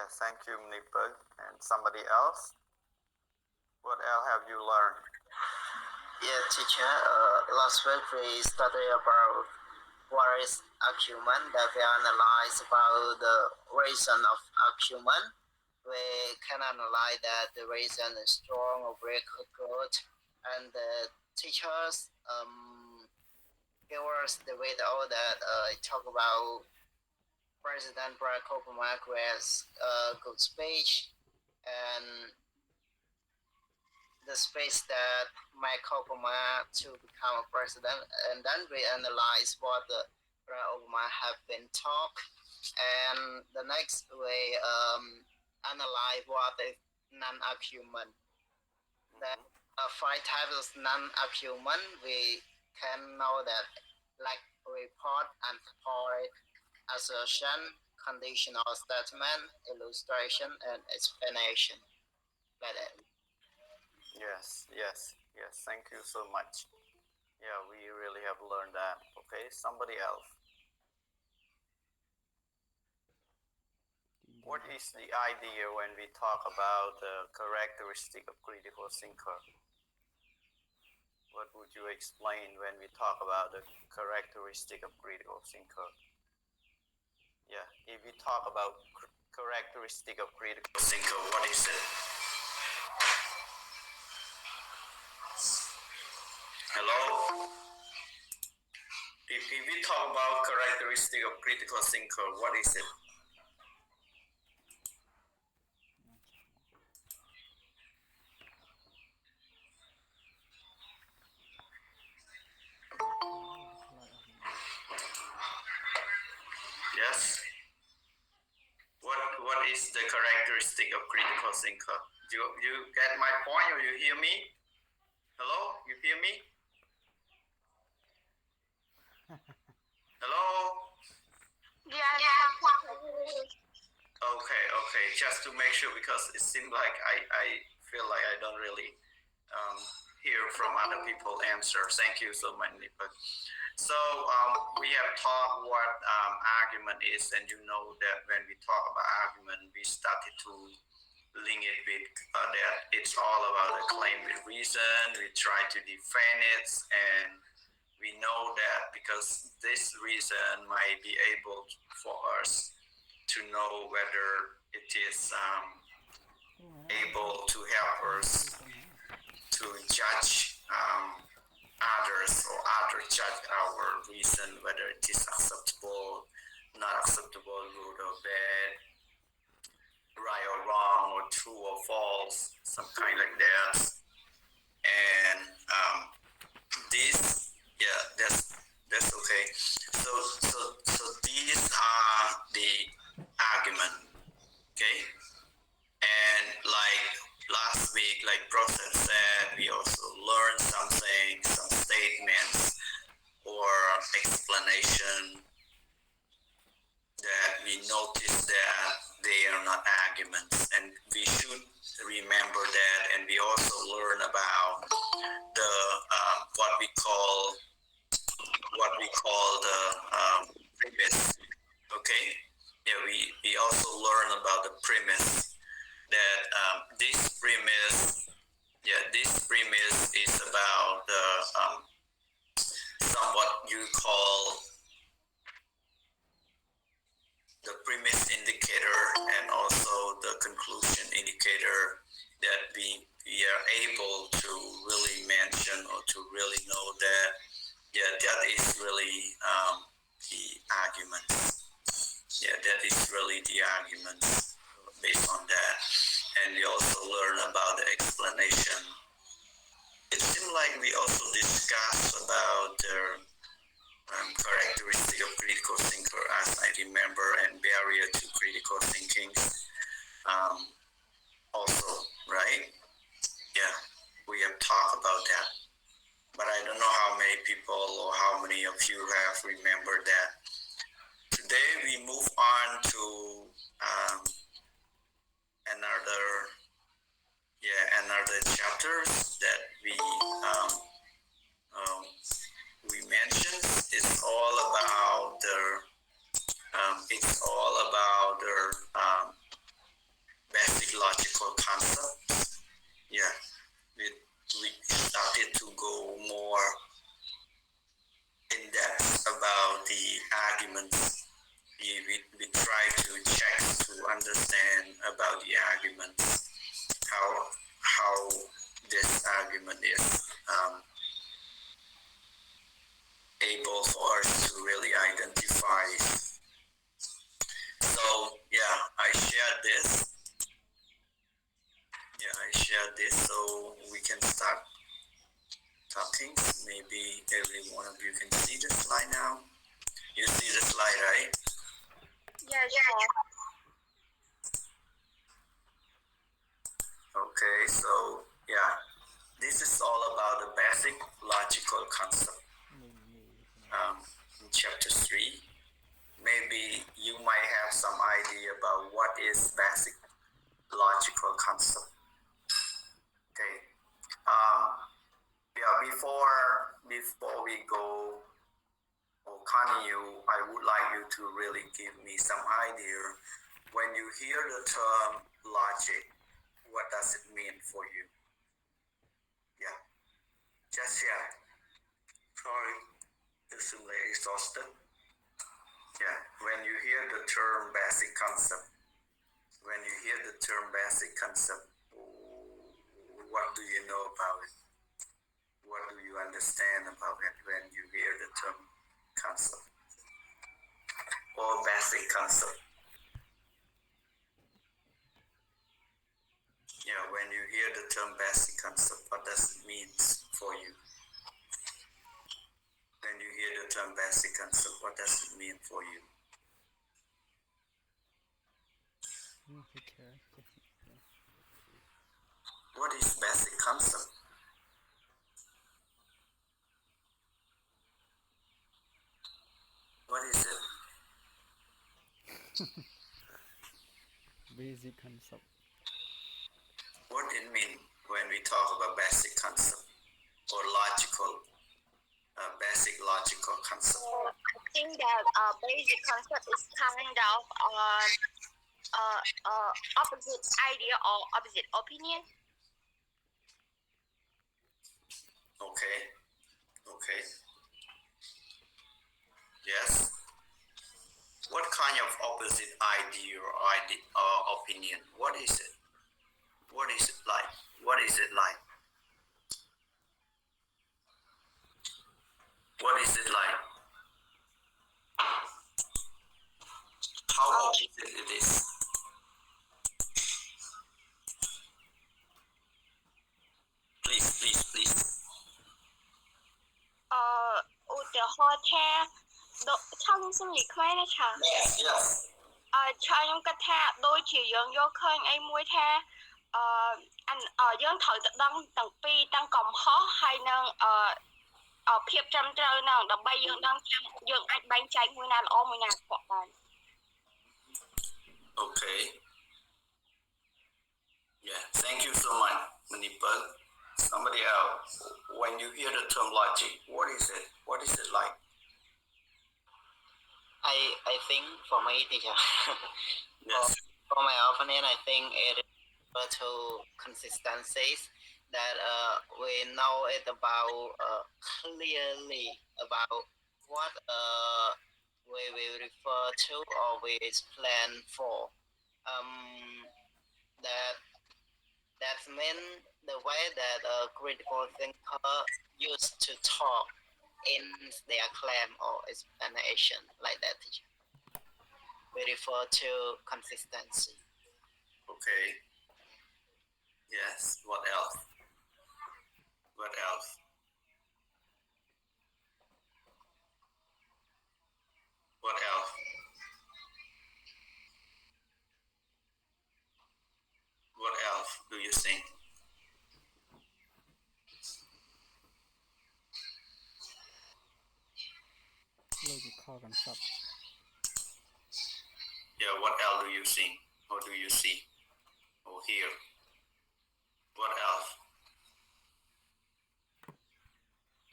Yeah, thank you, Nipah. And somebody else? What else have you learned? Yeah, teacher, last week we studied about what is acumen, that we analyze about the reason of acumen. We can analyze that the reason is strong or weak or good, and the teachers give us the way all that talk about President Barack Obama who has a good speech and the space that Michael Obama to become a president, and then we analyze what the Barack Obama have been talk, and the next we analyze what is non-acumen. That 5 types of non-acumen we can know that like report, antipode, assertion, conditional statement, illustration, and explanation. Like that. Yes. Thank you so much. Yeah, we really have learned that. Okay, somebody else. What is the idea when we talk about the characteristic of critical thinker? What would you explain when we talk about the characteristic of critical thinker? Yeah, if we talk about characteristic of critical thinker, what is it? Hello? If we talk about characteristic of critical thinker, what is it? Yes. What is the characteristic of critical thinker? You get my point, or you hear me? Hello? You hear me? Hello? Yeah. Okay. Just to make sure, because it seems like I feel like I don't really hear from other people answer. Thank you so much, Nipah. So we have talked what argument is, and you know that when we talk about argument, we started to link it with that it's all about a claim with reason. We try to defend it, and we know that because this reason might be able for us to know whether it is able to help us to judge others or others judge our reason, whether it is acceptable, not acceptable, good or bad, right or wrong, or true or false, some kind like that. And this, yeah, that's okay. So these are the argument, okay? And like last week, like Professor said, we also learned something, some statements or explanation that we notice that they are not arguments, and we should remember that. And we also learn about the what we call the premise. Okay, yeah, we also learn about the premise that this premise is about the somewhat you call the premise indicator and also the conclusion indicator, that we are able to really mention or to really know that that is really the arguments. Yeah, that is really the arguments based on that. And we also learn about the explanation. It seemed like we also discussed about the characteristic of critical thinker, as I remember, and barrier to critical thinking. Also, right? Yeah, we have talked about that. But I don't know how many people or how many of you have remembered that. Today we move on to another chapters that we mentioned. It's all about the argument is able for us to really identify. So yeah, I shared this. So we can start talking. Maybe every one of you can see the slide now. You see the slide, right? Yeah, sure. Okay, so yeah, this is all about the basic logical concept. In chapter 3, maybe you might have some idea about what is basic logical concept. Okay. Before we go or continue, I would like you to really give me some idea. When you hear the term logic, what does it mean for you? Yeah, just share. Sorry, this is exhausted. Yeah, when you hear the term basic concept, what do you know about it? What do you understand about it when you hear the term concept or basic concept? Yeah, when you hear the term basic concept, what does it mean for you? When you hear the term basic concept, what does it mean for you? What is basic concept? What is it? Basic concept. What it mean when we talk about basic concept or logical, basic logical concept? I think that basic concept is kind of opposite idea or opposite opinion. Okay. Yes. What kind of opposite idea or opinion? What is it? What is it like? What is it like? What is it like? How opposite it is? Please. ឧទាហរណ៍ថាខ្ញុំសំនិយាយខ្មែរណាឆា Yes. ឆាខ្ញុំគិតថាដូចជាយើងយកឃើញអីមួយថាយើងត្រូវទៅដឹងទាំងពីរទាំងកំហុសហើយនឹងភាពត្រឹមត្រូវហ្នឹងដើម្បីយើងដឹងថាយើងអាចបែងចែកមួយណាល្អមួយណាអាក្រក់បាន Okay. Yeah. Thank you so much, Manipal. Somebody else. When you hear the term logic, what is it? What is it like? I think for me, teacher, Yes. for my opinion, I think it refers to consistencies that we know it about clearly about what we will refer to or we plan for. That means the way that a critical thinker used to talk in their claim or explanation, like that, teacher. We refer to consistency. Okay. Yes. What else? What else? What else? What else do you think? Logical concept. Yeah, what else do you think? Or do you see? Or hear? What else?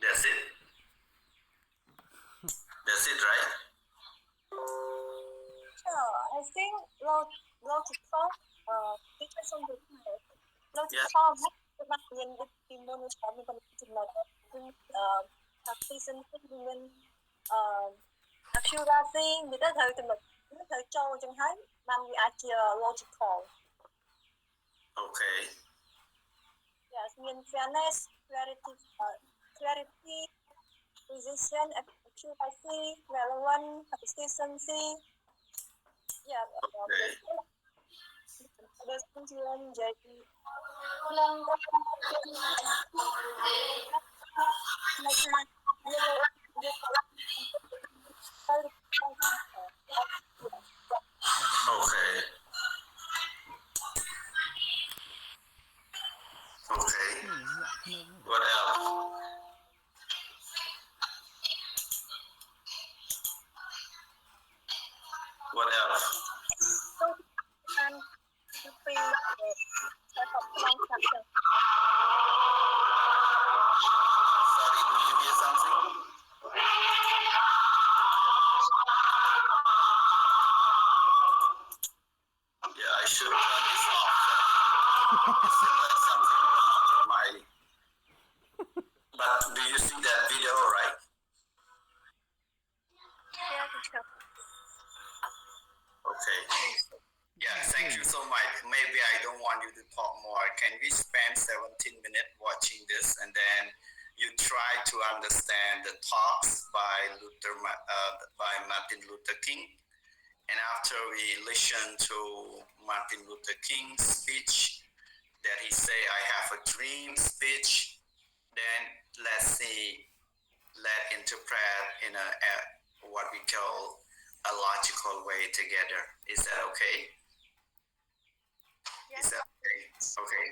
That's it? That's it, right? I think logical các bạn nhìn cái môn nó mình còn trình bày accuracy người ta thời trình bày người ta cho chẳng thấy làm gì logical. Okay. Yes, mean fairness clarity, precision, accuracy, relevant, consistency. Ya, terus juga menjadi Okay. Okay. What else? What else? and free set of construction. Sorry, do you hear something? Yeah, I should turn this off. It seems like something wrong with my. But do you see that video, right? Yeah, teacher. Okay. Yeah, thank you so much. Maybe I don't want you to talk more. Can we spend 17 minutes watching this and then you try to understand the talks by Martin Luther King? And after we listen to Martin Luther King's speech, that he say, I have a dream speech, then let's interpret in what we call a logical way together. Is that okay? Yes. Is that okay? Okay.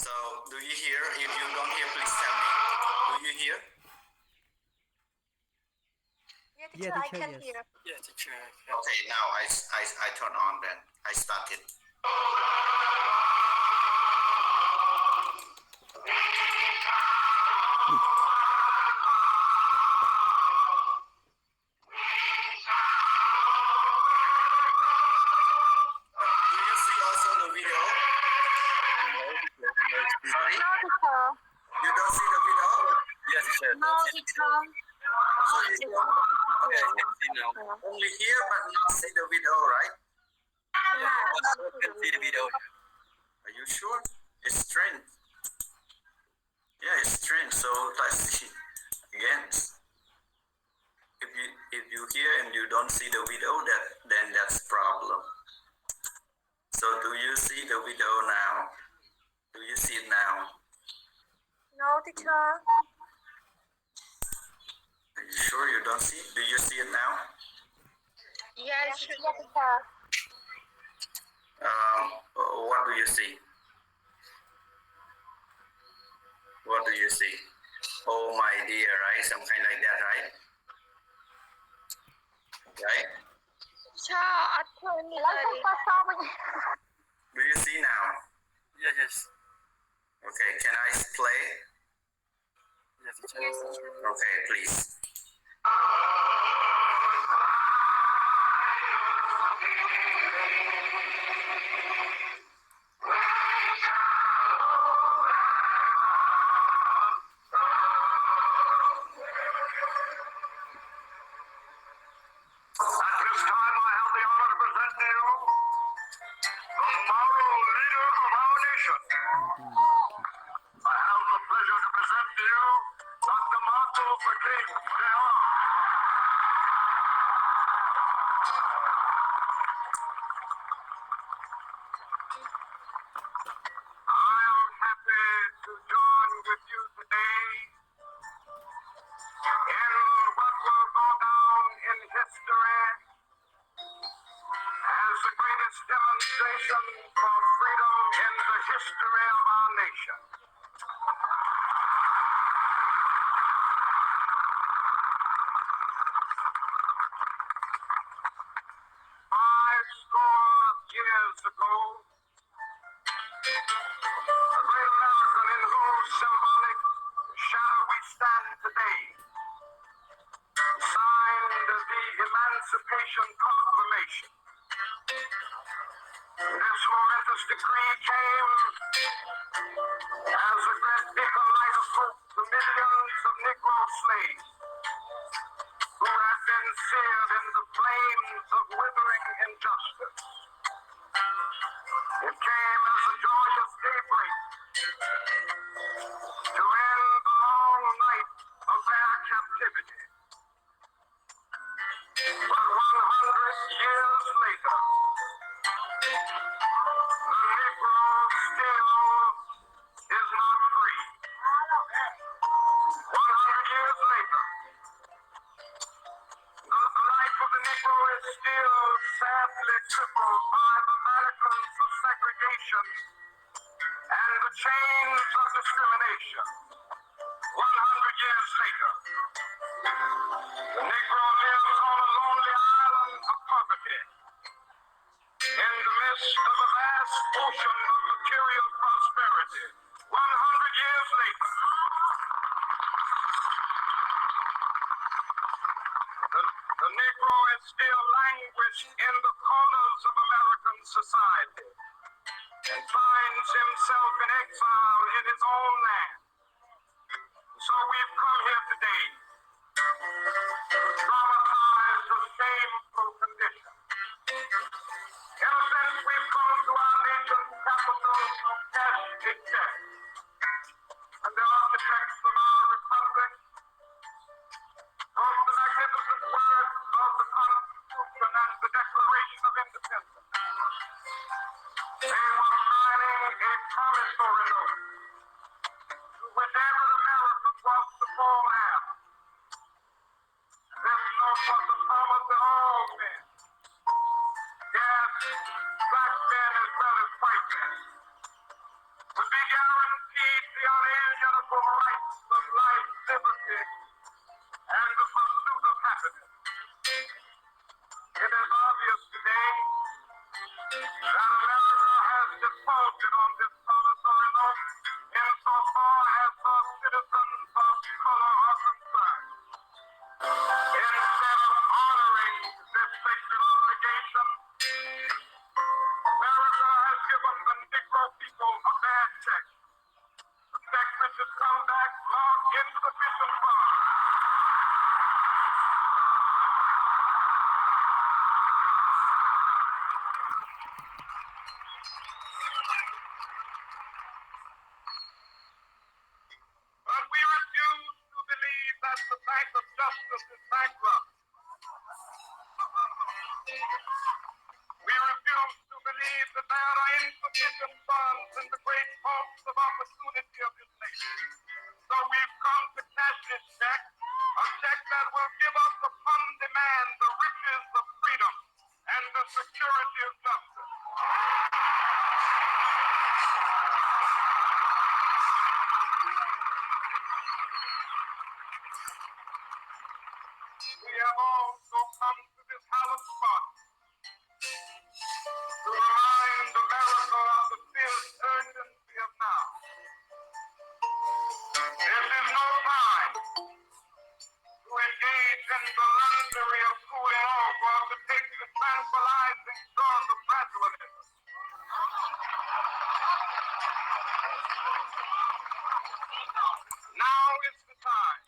So, do you hear? If you don't hear, please tell me. Do you hear? Yeah, teacher, I can hear. Yeah, teacher. Okay, now I turn on then. I started. Do you see also the video? Sorry? No, teacher. You don't see the video? Yes, sir. No, teacher. So you okay, I can see now. Only hear but not see the video, right? Yeah. Can see the video. Are you sure? It's strange. Yeah, it's strange. So let's see again. If you hear and you don't see the video, then that's problem. So do you see the video now? Do you see it now? No, teacher. Are you sure you don't see it? Do you see it now? Yes, teacher. What do you see? What do you see? Oh my dear, right? Something like that, right? Right? Teacher, I can't hear. Do you see now? Yes. Okay, can I play? Yes, teacher. Yes, teacher. Okay, please. At this time, I have the honor to present to you the moral leader of our nation. I have the pleasure to present to you Dr. Martin Luther King, Jr. I am happy to join with you today in what will go down in history as the greatest demonstration for freedom in the history of our nation. Five score years ago, a great American in whose symbolic shadow we stand today signed the Emancipation Proclamation. This momentous decree came as a great beacon light of hope to millions of Negro slaves who had been seared in the flames of withering injustice. It came as a joyous daybreak later, the Negro still is not free. 100 years later, the life of the Negro is still sadly crippled by the manacles of segregation and the chains of discrimination. 100 years later, the Negro lives on a lonely island of poverty in the midst of a vast ocean of material prosperity. 100 years later, the Negro is still languished in the corners of American society and finds himself in exile in his own land. So we've come here today to dramatize the shameful condition. In a sense, we've come to our nation's capital to cash a check. And the architects of our republic wrote the magnificent words of the Constitution and the Declaration of Independence. They were signing a promissory note to which every American was to fall half. This note was the promise that all men, yes, black men as well as white men, would be guaranteed the unalienable rights of life, liberty, and the pursuit of happiness. It is obvious today that America has defaulted on this promissory note insofar as her citizens of color are concerned. Instead of honoring this sacred obligation, America has given the Negro people a bad check. A check which has come back marked insufficient funds. But we refuse to believe that the Bank of Justice is bankrupt. We refuse to believe that there are insufficient funds in the great vaults of opportunity of this nation. So we've come to cash this check, a check that will give us upon demand the riches of freedom and the security of justice. We have also come to this hallowed spot to remind America of the fierce urgency of now. This is no time to engage in the luxury of cooling off or to take the tranquilizing drug of gradualism. Now is the time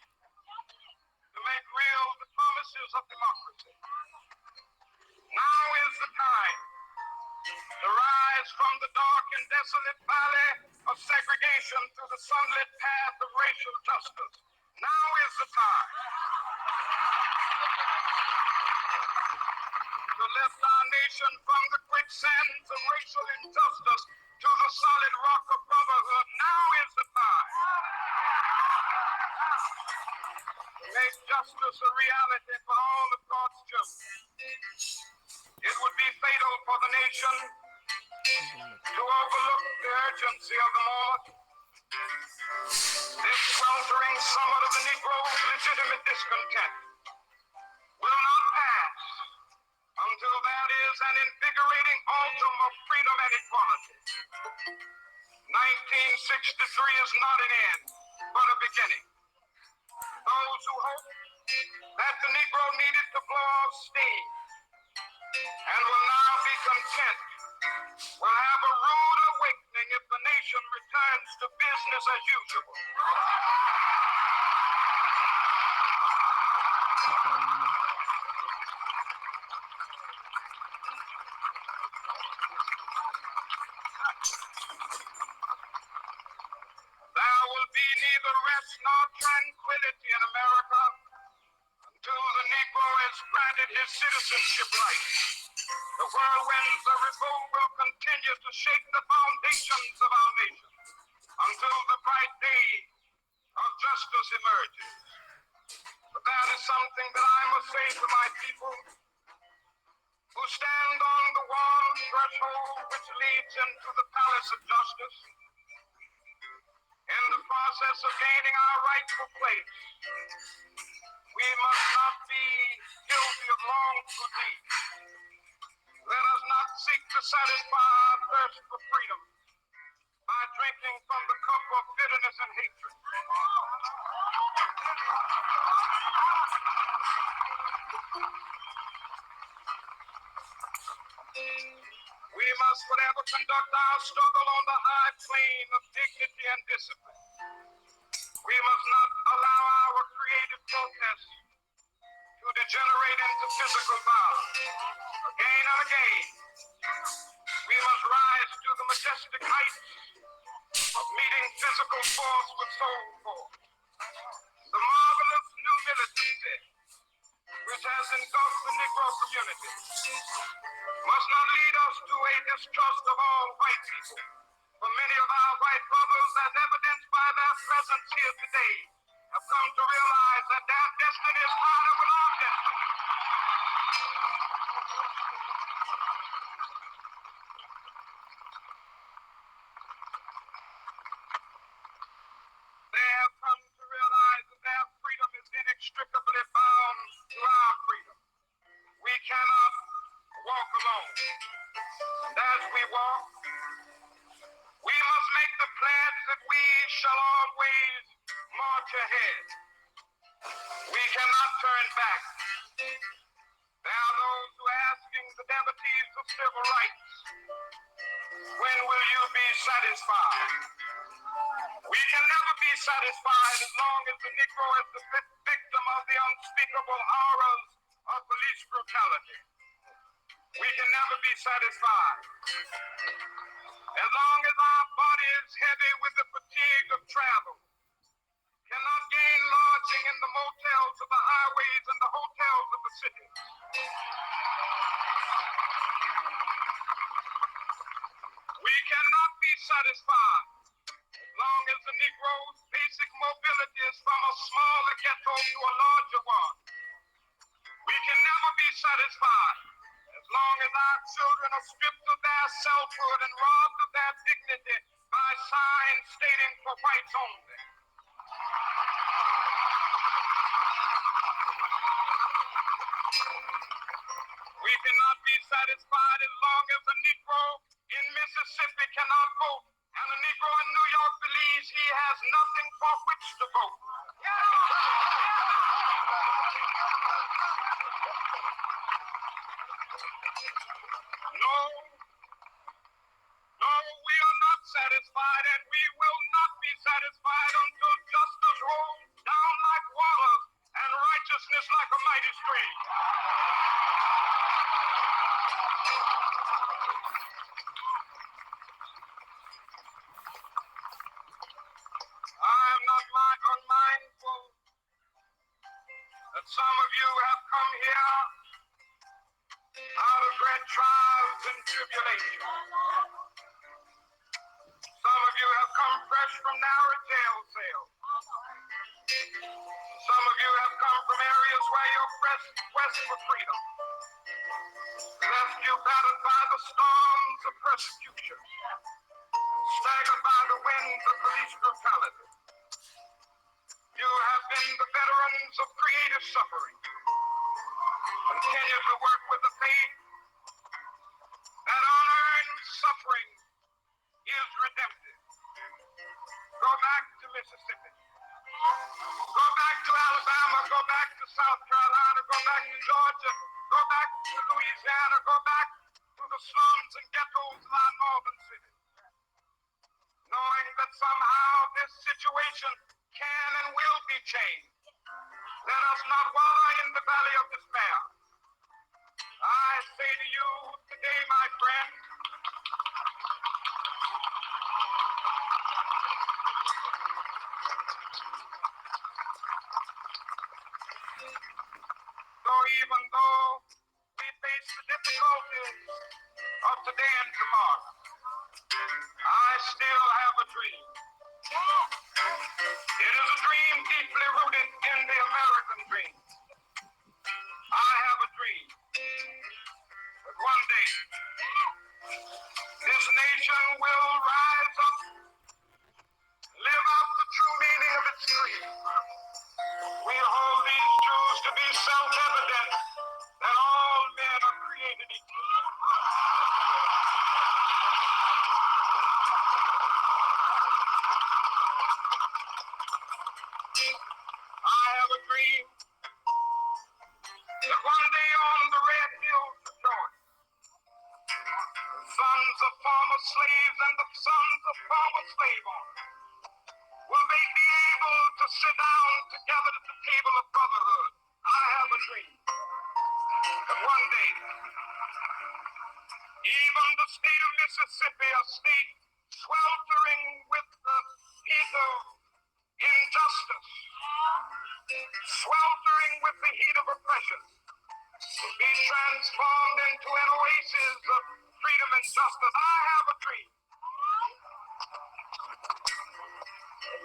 to make real the promises of democracy. Now is the time to rise from the dark and desolate valley of segregation to the sunlit path of racial justice. Now is the time to lift our nation from the quicksands of racial injustice to the solid rock of brotherhood. Now is the time to make justice a reality for all of God's children. It would be fatal for the nation to overlook the urgency of the moment. This sweltering summit of the Negro's legitimate discontent will not pass until there is an invigorating autumn of freedom and equality. 1963 is not an end, but a beginning. Those who hope that the Negro needed to blow off steam and will now be content will have a rude awakening if the nation returns to business as usual. There will be neither rest nor tranquility in America until the Negro is granted his citizenship rights. The revolt will continue to shake the foundations of our nation until the bright day of justice emerges. But that is something that I must say to my people who stand on the warm threshold which leads into the palace of justice. In the process of gaining our rightful place, we must not be guilty of wrongful deeds. Let us not seek to satisfy our thirst for freedom by drinking from the cup of bitterness and hatred. We must forever conduct our struggle on the high plane of dignity and discipline. We must not allow our creative protests to degenerate into physical violence. Again and again, we must rise to the majestic heights of meeting physical force with soul force. The marvelous new militancy which has engulfed the Negro community must not lead us to a distrust of all white people. For many of our white brothers, as evidenced by their presence here today, have come to realize that their destiny is part of our destiny. They have come to realize that their freedom is inextricably bound to our freedom. We cannot walk alone. And as we walk, we must make the pledge that we shall always march ahead. We cannot turn back. There are those who are asking the devotees of civil rights, when will you be satisfied? We can never be satisfied as long as the Negro is the victim of the unspeakable horrors of police brutality. We can never be satisfied as long as our body is heavy with the fatigue of travel, cannot gain lodging in the motels of the highways and the hotels of the city. We cannot be satisfied as long as the Negro's basic mobility is from a smaller ghetto to a larger one. We can never be satisfied as long as our children are stripped of their selfhood and robbed of their dignity by signs stating for whites only. We cannot be satisfied as long as a Negro in Mississippi cannot vote and a Negro in New York believes he has nothing for which to vote. No, we are not satisfied, and we will not be satisfied until justice rolls down like waters and righteousness like a mighty stream. I am not unmindful that some of you have come here out of great trials and tribulations. Some of you have come fresh from narrow jail cells. Some of you have come from areas where your quest for freedom left you battered by the storms of persecution, staggered by the winds of police brutality. You have been the veterans of creative suffering. Continue to work with the faith that unearned suffering is redemptive. Go back to Mississippi. Go back to Alabama. Go back to South Carolina. Go back to Georgia. Go back to Louisiana. Go back to the slums and ghettos of our northern cities. Knowing that somehow this situation can and will be changed. Let us not wallow in the valley of despair. I say to you today, my friend, even though we face the difficulties of today and tomorrow. I still have a dream. It is a dream deeply rooted in the American dream. I have a dream that one day this nation will rise up, live out the true meaning of its creed. We hold these truths to be self-evident that all men are created equal. I have a dream that one day on the red hills of Georgia, the sons of former slaves and the sons of former slave owners will they be able to sit down together at the table of brotherhood. I have a dream that one day, even the state of Mississippi, a state sweltering with the heat of injustice, sweltering with the heat of oppression, will be transformed into an oasis of freedom and justice. I have a dream.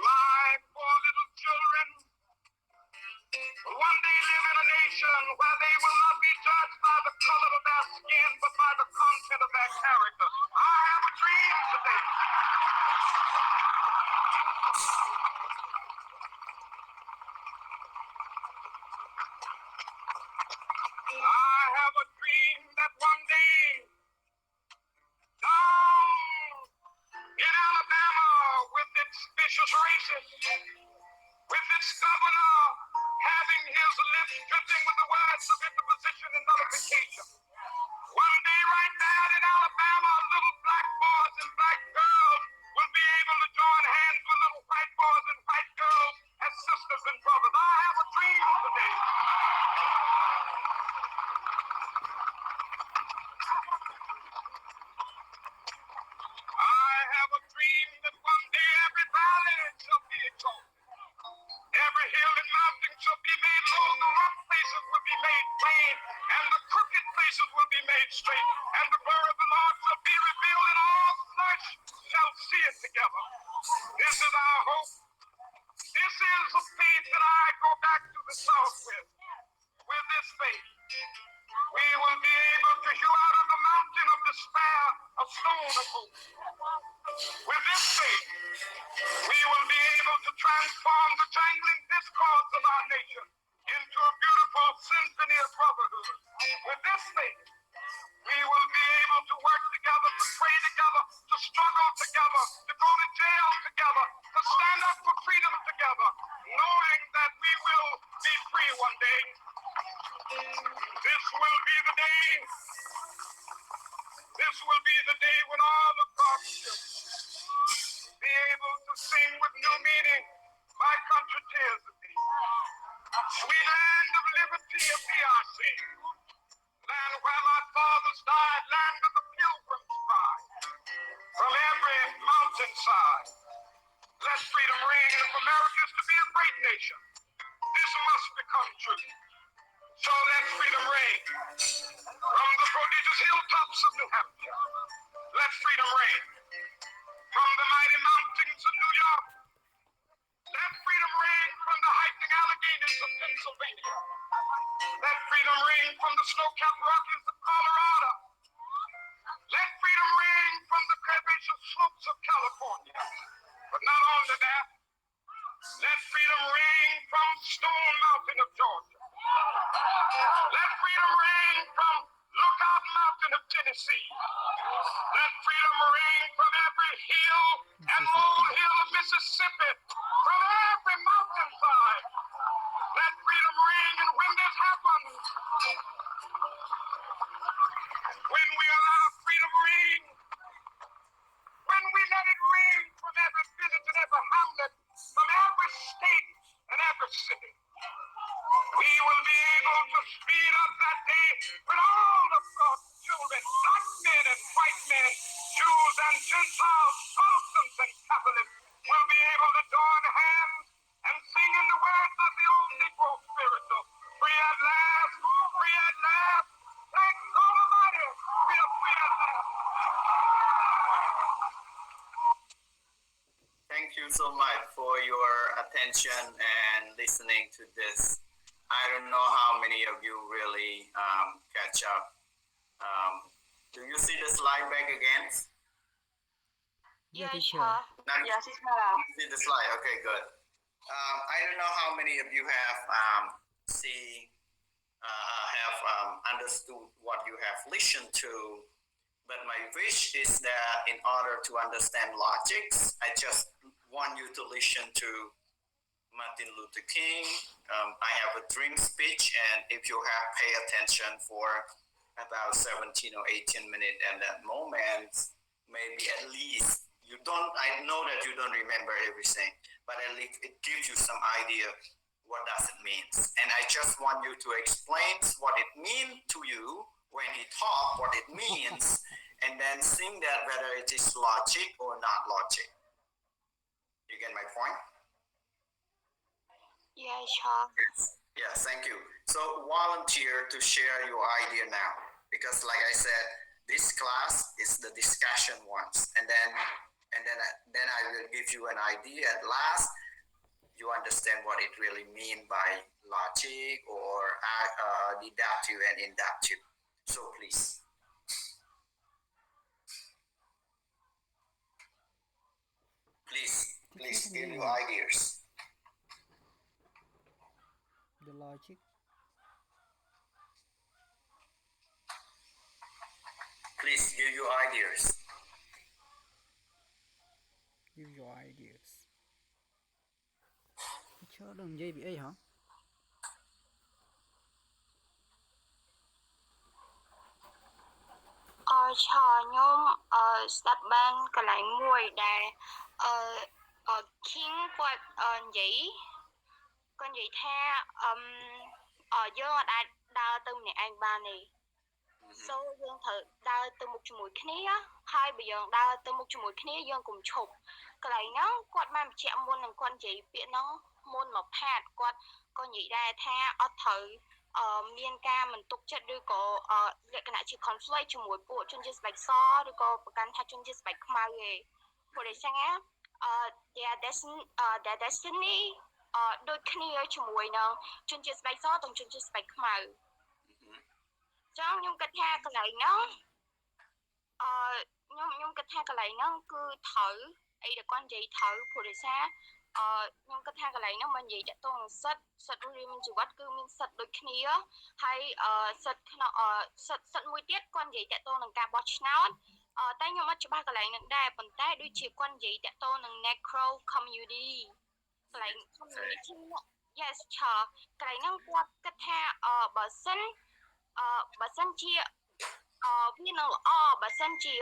My poor little children will one day live in a nation where they will not be judged by the color of their skin, but by the content of their character. I have a dream today. I have a dream that one day, down in Alabama, with its vicious racists, with its governor having his lips dripping with the words of interposition and nullification. One day right there in Alabama, little black boys and black girls will be able to join hands with little white boys and white girls as sisters and brothers. I have a dream today. I have a dream that one day every valley shall be exalted. Every hill and mountain shall be made low, the rough places will be made plain, and the crooked places will be made straight, and the glory of the Lord shall be revealed, and all flesh shall see it together. This is our hope. This is the faith that I go back to the South with. With this faith, we will be able to hew out of the mountain of despair a stone of hope. With this faith, we will be able to transform the jangling discords of our nation into a beautiful symphony of brotherhood. With this faith, we will be able to work together, to pray together, to struggle together, to go to jail together, to stand up for freedom together, knowing that we will be free one day. This will be the day. This will be the day when all of God's children be able to sing with new meaning, my country tears of thee. Sweet land of liberty of thee I sing. Land where my fathers died, land of the pilgrim's pride. From every mountainside, let freedom ring. And if America is to be a great nation, this must become true. So let freedom ring. From the prodigious hilltops of New Hampshire, let freedom ring. From the mighty mountains of New York, let freedom ring. From the hiking Alleghenies of Pennsylvania, let freedom ring. From the snow-capped Rockies of Colorado, let freedom ring. From the curvaceous slopes of California. But not only that, let freedom ring from Stone Mountain of Georgia. Let freedom ring from Lookout Mountain of Tennessee. Let freedom ring from every hill and molehill of Mississippi, from every mountainside. Let freedom ring, and when this happens, when we allow freedom ring, when we let it ring from every village and every hamlet, from every state and every city, we will be able to speed up that day when all of God's children, black men and white men, Jews and Gentiles, Protestants and Catholics, will be able to join so much for your attention and listening to this. I don't know how many of you really catch up. Do you see the slide back again? Yeah, Yes, teacher. sir. Now you Yes, sir. see the slide. Okay, good. I don't know how many of you have understood what you have listened to, but my wish is that in order to understand logics, I just want you to listen to Martin Luther King. I have a dream speech, and if you have pay attention for about 17 or 18 minutes at that moment, maybe at least you don't, I know that you don't remember everything, but at least it gives you some idea what does it mean. And I just want you to explain what it means to you when he talk, what it means, and then think that whether it is logic or not logic. You get my point? Yes, sir. Yes, thank you. So volunteer to share your idea now, because like I said, this class is the discussion ones, and then I will give you an idea at last. You understand what it really means by logic or deductive and inductive. So please. Please give your ideas. The logic. Please give your ideas. Give your ideas. Teacher đừng dây bị ấy hả? Cho nhóm start ban cái lại mùi đà khiến quạt dĩ con dĩ tha dương đã đào từ này anh ba này số dương thử đào từ một chùm mũi kia hai bây giờ đào từ một chùm mũi kia dương cùng chụp cái lại nó quạt mà chạm môn làm con dĩ bị nó môn mà phạt quạt con dĩ đà tha ở thử miền ca mình tục chất đưa có lệ cái này chỉ conflict cho mỗi bộ chân just like saw đưa cóประกัน thay chân just like mai về bộ để sang á their destiny đôi khi ở cho mỗi nó chân just like saw tông chân just like mai cho nhung cái tha cái này nó nhung cái tha cái này nó cứ thử ấy để con gì thử bộ để sang nhưng cái thang cái này nó mình gìจะต้อง set รีมันจะวัดคือมัน set ដូចគ្នាហើយset ក្នុង set មួយទៀតគាត់និយាយតទៅនឹងការបោះឆ្នោតតែខ្ញុំអត់ច្បាស់កន្លែងនឹងដែរប៉ុន្តែដូចជាគាត់និយាយតទៅនឹង necro community កន្លែង community yes ឆកន្លែងហ្នឹងគាត់គិតថាបើសិនជាវានឹងល្អបើសិនជា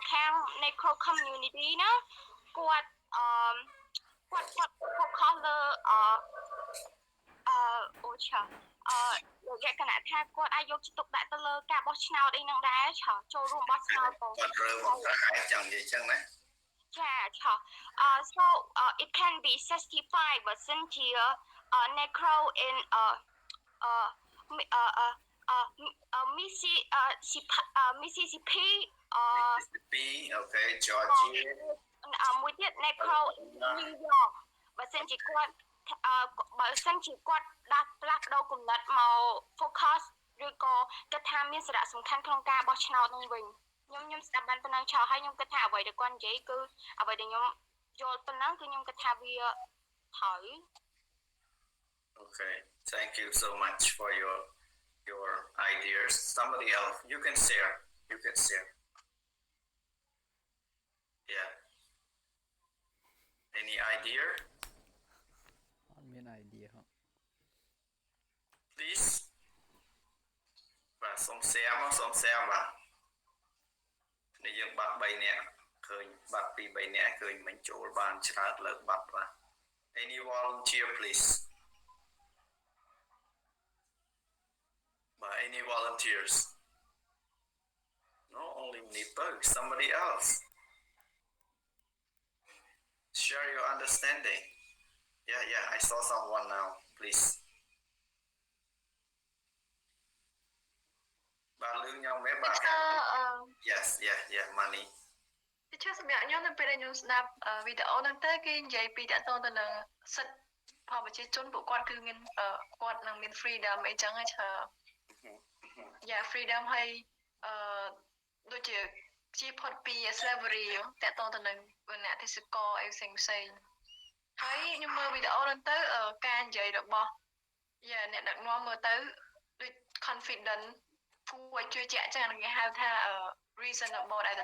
ខាង necro community ណាគាត់គាត់ខលលើអូឆលោកយក្ខណៈថាគាត់អាចយកចិត្តទុកដាក់ទៅលើការបោះឆ្នោតអីហ្នឹងដែរឆចូលរួមបោះឆ្នោតបងគាត់រើបងប្រហែលចង់និយាយចឹងណាចាឆso it can be certified បើសិនជា necro in Mississippi okay Georgia មួយទៀត necro New York បើសិនជាគាត់ដាក់ផ្លាស់ប្ដូរគំនិតមក focus ឬក៏គិតថាមានសារៈសំខាន់ក្នុងការបោះឆ្នោតនោះវិញខ្ញុំស្ដាប់បានប៉ុណ្ណឹងឆោហើយខ្ញុំគិតថាអ្វីដែលគាត់និយាយគឺអ្វីដែលខ្ញុំយល់ប៉ុណ្ណឹងគឺខ្ញុំគិតថាវាត្រូវ Okay, thank you so much for your ideas. Somebody else, you can share. Yeah. Any idea? An idea hả? Please. Và xong xem mà. Nếuយើងបាត់3នាក់ឃើញបាត់ពី3នាក់ឃើញមិនចូលបានច្រើនលើកបាត់បាទ Any volunteer please? By any volunteers? No, only Nipo, somebody else. Share your understanding. Yeah, I saw someone now. Please. Bạn lương nhau mấy bạn? Yes, money. Teacher សម្រាប់ខ្ញុំនៅពេលដែលខ្ញុំស្ដាប់វីដេអូហ្នឹងទៅគេនិយាយពីតកតងទៅនឹងសិទ្ធិផលប្រជាជនពួកគាត់គឺមានគាត់នឹងមាន freedom អីចឹងហ៎freedom ហើយដូចជាជាផុតពី slavery តកតងទៅនឹងវណ្ណៈទេសកលអីផ្សេងហើយខ្ញុំមើលវីដេអូហ្នឹងទៅការនិយាយរបស់អ្នកដឹកនាំមើលទៅដូច confident គួរឲ្យជឿជាក់ចឹងគេហៅថា reasonable អាច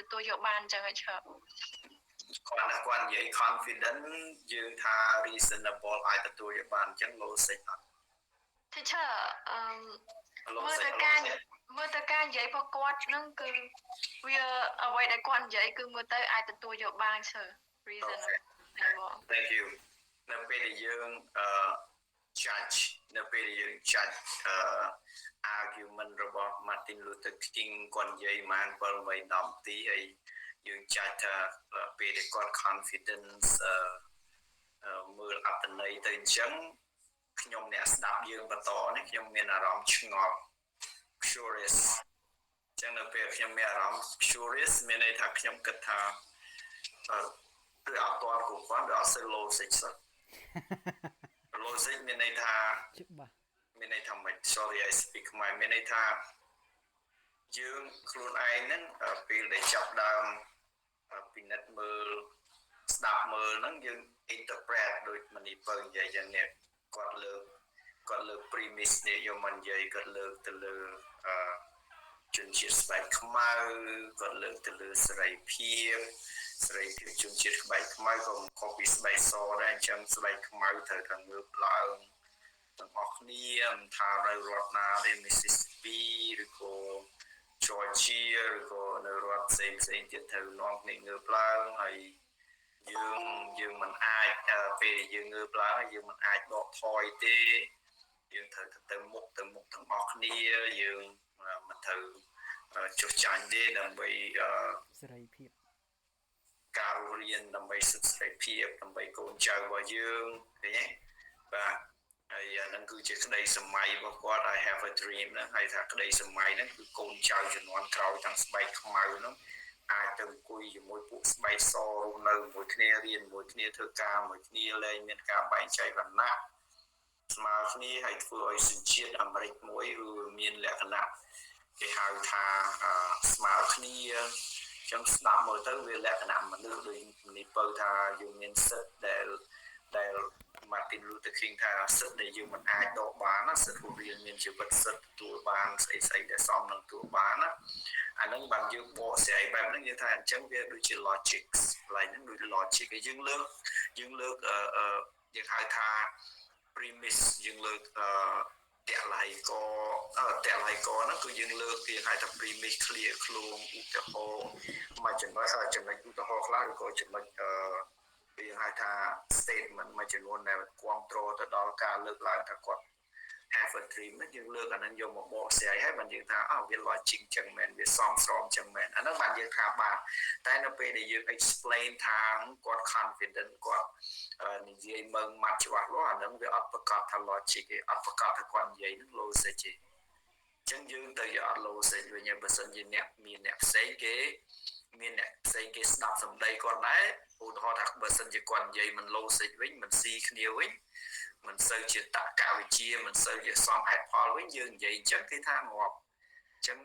ទទួលយកបានចឹងហ៎គាត់និយាយ confident យើងថា reasonable អាចទទួលយកបានចឹង logic អត់ Teacher មើលទៅការនិយាយរបស់គាត់ហ្នឹងគឺវាអ្វីដែលគាត់និយាយគឺមើលទៅអាចទទួលយកបានឈើ reasonable Thank you នៅពេលដែលយើង judge នៅពេលដែលយើង judge argument របស់ Martin Luther King គាត់និយាយបាន7-8 នាទីហើយយើង judge ថាពេលដែលគាត់ confidence មើលអត្ថន័យទៅអញ្ចឹងខ្ញុំអ្នកស្ដាប់យើងបន្តនេះខ្ញុំមានអារម្មណ៍ឆ្ងល់ curious អញ្ចឹងនៅពេលខ្ញុំមានអារម្មណ៍ curious មានន័យថាខ្ញុំគិតថាគឺអត់ទាន់គ្រប់គ្រាន់វាអត់សូវ logic សោះ logic មានន័យថាច្បាស់មានន័យថាមិន sorry I speak ខ្មែរមានន័យថាយើងខ្លួនឯងហ្នឹងពេលដែលចាប់ដើមពិនិត្យមើលស្ដាប់មើលហ្នឹងយើង interpret ដូចមនីពៅនិយាយយ៉ាងនេះគាត់លើក premise នេះយកមកនិយាយគាត់លើកទៅលើជនជាតិស្បែកខ្មៅគាត់លើកទៅលើសេរីភាពជនជាតិស្បែកខ្មៅក៏ខុសពីស្បែកសដែរអញ្ចឹងស្បែកខ្មៅត្រូវតែងើបឡើងទាំងអស់គ្នាមិនថានៅរដ្ឋណាទេ Mississippi ឬក៏ Georgia ឬក៏នៅរដ្ឋផ្សេងទៀតត្រូវនាំគ្នាងើបឡើងហើយយើងមិនអាចពេលយើងងើបឡើងយើងមិនអាចដកថយទេយើងត្រូវទៅមុខទាំងអស់គ្នាយើងមិនត្រូវចុះចាញ់ទេដើម្បីសេរីភាពការរៀនដើម្បីសិទ្ធិសេរីភាពដើម្បីកូនចៅរបស់យើងឃើញទេបាទហើយអាហ្នឹងគឺជាក្តីសម័យរបស់គាត់ I have a dream ហ្នឹងហើយថាក្តីសម័យហ្នឹងគឺកូនចៅជំនាន់ក្រោយទាំងស្បែកខ្មៅហ្នឹងអាចទៅអង្គុយជាមួយពួកស្បែកសរស់នៅជាមួយគ្នារៀនជាមួយគ្នាធ្វើការជាមួយគ្នាលែងមានការបែងចែកវណ្ណៈស្មើគ្នាហើយធ្វើឲ្យសញ្ជាតិអាមេរិកមួយគឺមានលក្ខណៈគេហៅថាស្មើគ្នាចឹងស្ដាប់មើលទៅវាលក្ខណៈមនុស្សដូចនេះបើថាយើងមានសិទ្ធិដែល Martin Luther King ថាសិទ្ធិដែលយើងមិនអាចដកបានណាសិទ្ធិរបស់យើងមានជីវិតសិទ្ធិទទួលបានស្អីដែលសមនឹងទទួលបានណាអាហ្នឹងបានយើងបកស្រាយបែបហ្នឹងយើងថាអញ្ចឹងវាដូចជា logic កន្លែងហ្នឹងដូច logic ហើយយើងលើកយើងហៅថា premise យើងលើកតល័យកហ្នឹងគឺយើងលើកគេហៅថា premise clear ខ្លួនឧទាហរណ៍មួយចំណុចឧទាហរណ៍ខ្លះឬក៏ចំណុចយើងហៅថា statement មួយចំនួនដែលគ្រប់គ្រងទៅដល់ការលើកឡើងថាគាត់ have a dream ហ្នឹងយើងលើកអាហ្នឹងយកមកបកស្រាយហើយបានយើងថាវា logic ចឹងមែនវាសមស្របចឹងមែនអាហ្នឹងបានយើងថាបានតែនៅពេលដែលយើង explain ថាគាត់ confident គាត់និយាយមើងម៉ាត់ច្បាស់លាស់អាហ្នឹងវាអត់ប្រកបថា logic ទេអត់ប្រកបថាគាត់និយាយហ្នឹង logic ទេចឹងយើងទៅយកអត់ logic វិញបើសិនជាអ្នកមានអ្នកផ្សេងគេស្ដាប់សម្ដីគាត់ដែរឧទាហរណ៍ថាបើសិនជាគាត់និយាយមិន logic វិញមិនស៊ីគ្នាវិញមិនសូវជាតក្កវិជ្ជាមិនសូវជាសមហេតុផលវិញយើងនិយាយអញ្ចឹងគេថាងាប់អញ្ចឹង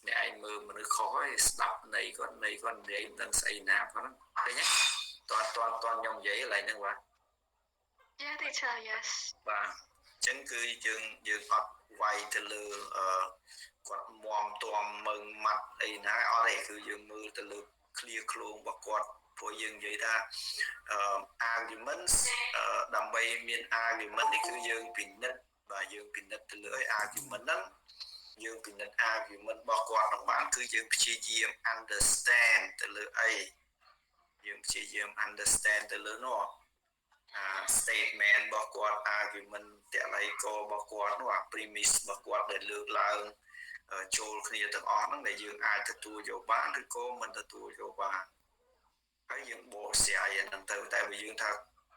អ្នកឯងមើលមនុស្សខុសហើយស្ដាប់ន័យគាត់និយាយមិនដឹងស្អីណាផងឃើញទេតន់ខ្ញុំនិយាយកន្លែងហ្នឹងបាទ Yeah teacher yes បាទអញ្ចឹងគឺយើងអត់វាយទៅលើគាត់មុំទាំមើងម៉ាត់អីណាអត់ទេគឺយើងមើលទៅលើ clear ខ្លួនរបស់គាត់ព្រោះយើងនិយាយថាarguments ដើម្បីមាន argument នេះគឺយើងពិនិត្យបាទយើងពិនិត្យទៅលើ argument ហ្នឹងយើងពិនិត្យ argument របស់គាត់នឹងបានគឺយើងព្យាយាម understand ទៅលើអីយើងព្យាយាម understand ទៅលើនោះstatement របស់គាត់ argument តល័យករបស់គាត់នោះ premise របស់គាត់ដែលលើកឡើងចូលគ្នាទាំងអស់ហ្នឹងដែលយើងអាចទទួលយកបានឬក៏មិនទទួលយកបានហើយយើងបកស្រាយហ្នឹងទៅតែបើយើងថា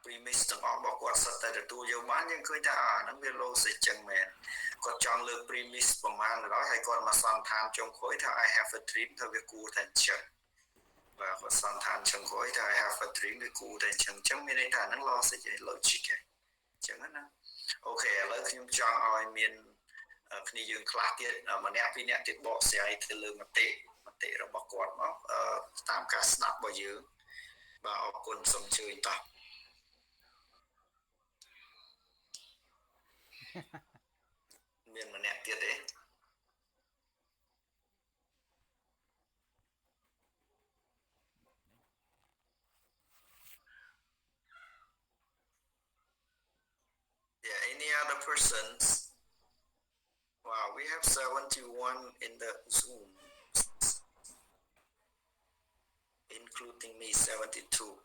premise ទាំងអស់របស់គាត់សិតតែទទួលយកបានយើងឃើញថាហ្នឹងវា logic ចឹងមែនគាត់ចង់លើក premise ប្រមាណទៅដល់ហើយគាត់មកសន្និដ្ឋានចុងក្រោយថា I have a dream ថាវាគួរតែអញ្ចឹងបាទគាត់សន្និដ្ឋានចុងក្រោយថា I have a dream វាគួរតែអញ្ចឹងមានន័យថាហ្នឹង logic ឯង logic ឯងអញ្ចឹងណាអូខេឥឡូវខ្ញុំចង់ឲ្យមានគ្នាយើងខ្លះទៀតម្នាក់ពីរនាក់ទៀតបកស្រាយទៅលើមតិរបស់គាត់មកតាមការស្ដាប់របស់យើងបាទអរគុណសូមអញ្ជើញតោះមានម្នាក់ទៀតទេ Yeah, any other persons? Wow, we have 71 in the Zoom, including me, 72.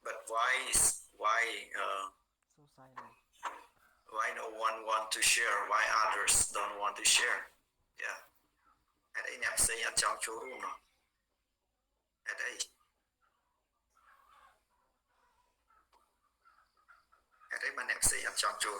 But why so silent why no one want to share? Why others don't want to share? Yeah. At any I'm saying at Chang Chu no. At A. At A man I'm saying at Chang Chu